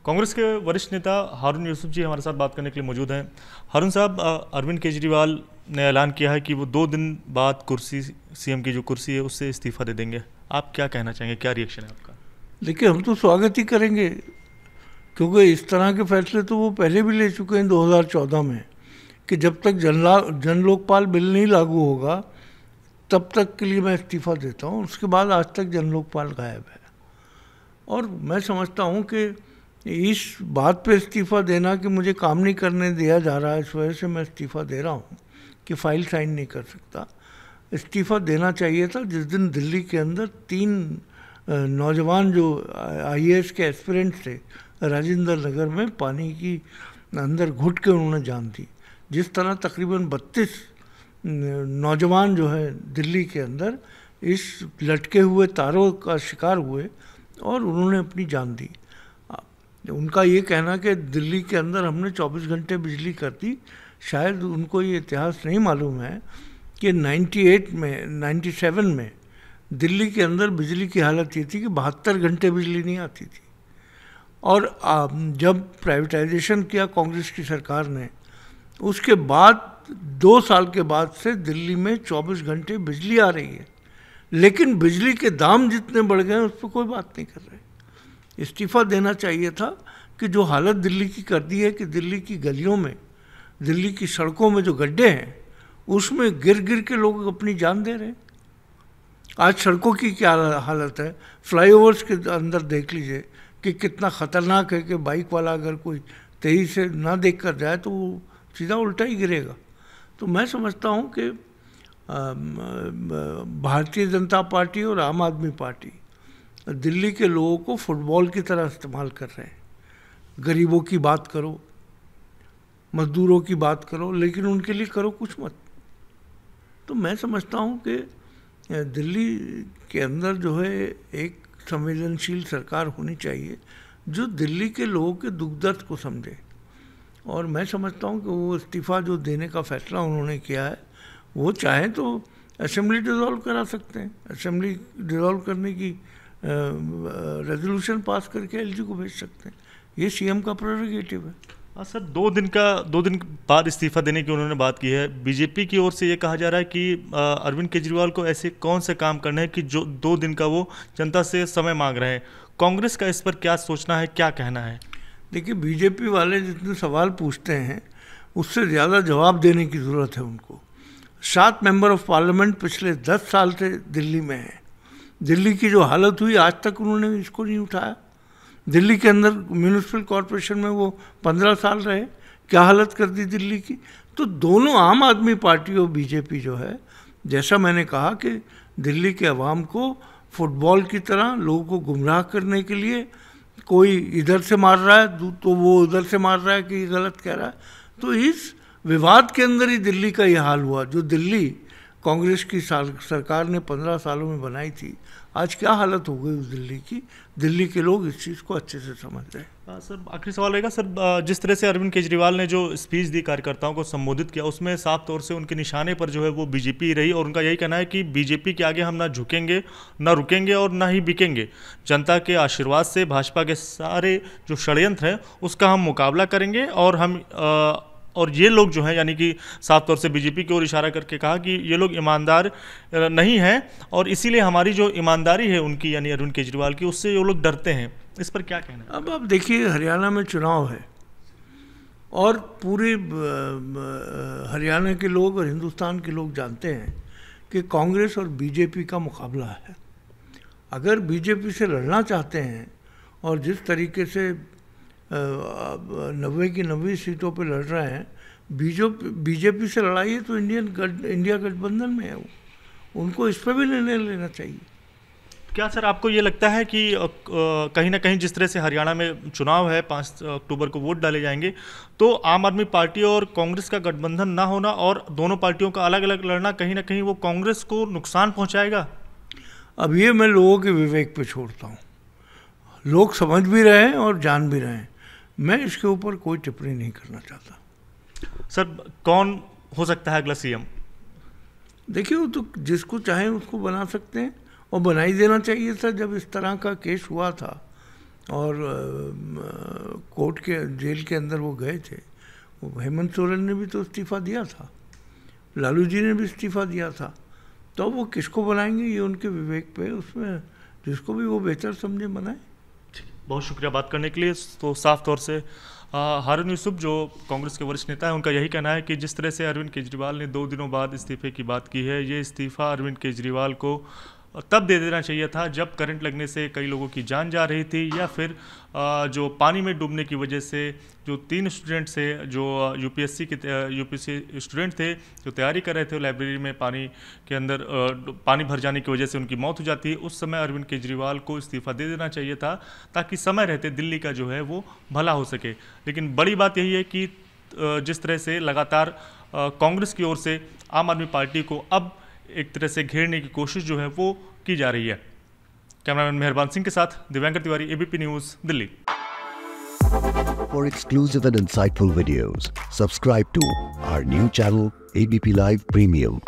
कांग्रेस के वरिष्ठ नेता हारून यूसुफ जी हमारे साथ बात करने के लिए मौजूद हैं। हारून साहब, अरविंद केजरीवाल ने ऐलान किया है कि वो 2 दिन बाद कुर्सी, सीएम की जो कुर्सी है उससे इस्तीफा दे देंगे। आप क्या कहना चाहेंगे, क्या रिएक्शन है आपका? देखिए, हम तो स्वागत ही करेंगे, क्योंकि इस तरह के फैसले तो वो पहले भी ले चुके हैं 2014 में, कि जब तक जन लोकपाल बिल नहीं लागू होगा तब तक के लिए मैं इस्तीफा देता हूँ। उसके बाद आज तक जन लोकपाल गायब है। और मैं समझता हूँ कि इस बात पे इस्तीफा देना कि मुझे काम नहीं करने दिया जा रहा है, इस वजह से मैं इस्तीफा दे रहा हूँ कि फाइल साइन नहीं कर सकता। इस्तीफा देना चाहिए था जिस दिन दिल्ली के अंदर 3 नौजवान जो आईएएस के एस्पिरेंट्स थे, राजेंद्र नगर में पानी की अंदर घुट के उन्होंने जान दी। जिस तरह तकरीबन 32 नौजवान जो है दिल्ली के अंदर इस लटके हुए तारों का शिकार हुए और उन्होंने अपनी जान दी। उनका ये कहना कि दिल्ली के अंदर हमने 24 घंटे बिजली कर दी, शायद उनको ये इतिहास नहीं मालूम है कि 97 में दिल्ली के अंदर बिजली की हालत ये थी कि 72 घंटे बिजली नहीं आती थी। और जब प्राइवेटाइजेशन किया कांग्रेस की सरकार ने, उसके बाद 2 साल के बाद से दिल्ली में 24 घंटे बिजली आ रही है, लेकिन बिजली के दाम जितने बढ़ गए उस पर कोई बात नहीं कर रहे। इस्तीफा देना चाहिए था कि जो हालत दिल्ली की कर दी है कि दिल्ली की गलियों में, दिल्ली की सड़कों में जो गड्ढे हैं उसमें गिर गिर के लोग अपनी जान दे रहे हैं। आज सड़कों की क्या हालत है, फ्लाईओवर्स के अंदर देख लीजिए कि कितना ख़तरनाक है कि बाइक वाला अगर कोई तेज़ी से ना देख कर जाए तो वो सीधा उल्टा ही गिरेगा। तो मैं समझता हूँ कि भारतीय जनता पार्टी और आम आदमी पार्टी दिल्ली के लोगों को फुटबॉल की तरह इस्तेमाल कर रहे हैं। गरीबों की बात करो, मजदूरों की बात करो, लेकिन उनके लिए करो कुछ मत। तो मैं समझता हूँ कि दिल्ली के अंदर जो है एक संवेदनशील सरकार होनी चाहिए जो दिल्ली के लोगों के दुख दर्द को समझे। और मैं समझता हूँ कि वो इस्तीफ़ा जो देने का फैसला उन्होंने किया है, वो चाहे तो असेंबली डिसॉल्व करा सकते हैं। असेंबली डिसॉल्व करने की रेजोल्यूशन पास करके एलजी को भेज सकते हैं। ये सीएम का प्रेरोगेटिव है। हाँ सर, 2 दिन बाद इस्तीफा देने की उन्होंने बात की है। बीजेपी की ओर से ये कहा जा रहा है कि अरविंद केजरीवाल को ऐसे कौन से काम करने हैं कि जो 2 दिन का वो जनता से समय मांग रहे हैं। कांग्रेस का इस पर क्या सोचना है, क्या कहना है? देखिए, बीजेपी वाले जितने सवाल पूछते हैं उससे ज़्यादा जवाब देने की ज़रूरत है उनको। 7 मेंबर ऑफ पार्लियामेंट पिछले 10 साल से दिल्ली में हैं। दिल्ली की जो हालत हुई आज तक उन्होंने इसको नहीं उठाया। दिल्ली के अंदर म्यूनिसिपल कॉरपोरेशन में वो 15 साल रहे, क्या हालत कर दी दिल्ली की। तो दोनों आम आदमी पार्टी और बीजेपी जो है, जैसा मैंने कहा कि दिल्ली के अवाम को फुटबॉल की तरह लोगों को गुमराह करने के लिए कोई इधर से मार रहा है तो वो उधर से मार रहा है कि ये गलत कह रहा है। तो इस विवाद के अंदर ही दिल्ली का ये हाल हुआ। जो दिल्ली कांग्रेस की सरकार ने 15 सालों में बनाई थी, आज क्या हालत हो गई उस दिल्ली की। दिल्ली के लोग इस चीज़ को अच्छे से समझ रहे हैं। सर, आखिरी सवाल रहेगा सर, जिस तरह से अरविंद केजरीवाल ने जो स्पीच दी, कार्यकर्ताओं को संबोधित किया, उसमें साफ तौर से उनके निशाने पर जो है वो बीजेपी रही और उनका यही कहना है कि बीजेपी के आगे हम ना झुकेंगे, ना रुकेंगे और ना ही बिकेंगे। जनता के आशीर्वाद से भाजपा के सारे जो षड्यंत्र हैं उसका हम मुकाबला करेंगे और ये लोग जो हैं, यानी कि साफ तौर से बीजेपी की ओर इशारा करके कहा कि ये लोग ईमानदार नहीं हैं और इसीलिए हमारी जो ईमानदारी है उनकी, यानी अरविंद केजरीवाल की, उससे वो लोग डरते हैं। इस पर क्या कहना है? अब आप देखिए, हरियाणा में चुनाव है और पूरे हरियाणा के लोग और हिंदुस्तान के लोग जानते हैं कि कांग्रेस और बीजेपी का मुकाबला है। अगर बीजेपी से लड़ना चाहते हैं और जिस तरीके से 90 की 90 सीटों पे लड़ रहे हैं, बीजेपी से लड़ाई है तो इंडिया गठबंधन में है वो, उनको इस पर भी निर्णय लेना चाहिए। क्या सर, आपको ये लगता है कि कहीं ना कहीं जिस तरह से हरियाणा में चुनाव है, 5 अक्टूबर को वोट डाले जाएंगे, तो आम आदमी पार्टी और कांग्रेस का गठबंधन ना होना और दोनों पार्टियों का अलग अलग लड़ना कहीं ना कहीं वो कांग्रेस को नुकसान पहुंचाएगा? अब ये मैं लोगों के विवेक पे छोड़ता हूँ। लोग समझ भी रहे हैं और जान भी रहे हैं। मैं इसके ऊपर कोई टिप्पणी नहीं करना चाहता। सर, कौन हो सकता है अगला सीएम? देखिए, वो तो जिसको चाहे उसको बना सकते हैं और बना ही देना चाहिए था। जब इस तरह का केस हुआ था और कोर्ट के जेल के अंदर वो गए थे, वो हेमंत सोरेन ने भी तो इस्तीफ़ा दिया था, लालू जी ने भी इस्तीफ़ा दिया था। तो वो किसको बनाएंगे ये उनके विवेक पे, उसमें जिसको भी वो बेहतर समझे बनाए। बहुत शुक्रिया बात करने के लिए। तो साफ तौर से हारून यूसुफ जो कांग्रेस के वरिष्ठ नेता है, उनका यही कहना है कि जिस तरह से अरविंद केजरीवाल ने 2 दिनों बाद इस्तीफे की बात की है, ये इस्तीफ़ा अरविंद केजरीवाल को तब दे देना चाहिए था जब करंट लगने से कई लोगों की जान जा रही थी, या फिर जो पानी में डूबने की वजह से जो 3 स्टूडेंट थे, जो यूपीएससी स्टूडेंट थे जो तैयारी कर रहे थे लाइब्रेरी में, पानी के अंदर पानी भर जाने की वजह से उनकी मौत हो जाती है। उस समय अरविंद केजरीवाल को इस्तीफ़ा दे देना चाहिए था ताकि समय रहते दिल्ली का जो है वो भला हो सके। लेकिन बड़ी बात यही है कि जिस तरह से लगातार कांग्रेस की ओर से आम आदमी पार्टी को अब एक तरह से घेरने की कोशिश जो है वो की जा रही है। कैमरामैन मेहरबान सिंह के साथ Divyankar Tiwari, ABP news, Delhi. For exclusive and insightful videos, subscribe to our new channel ABP Live Premium.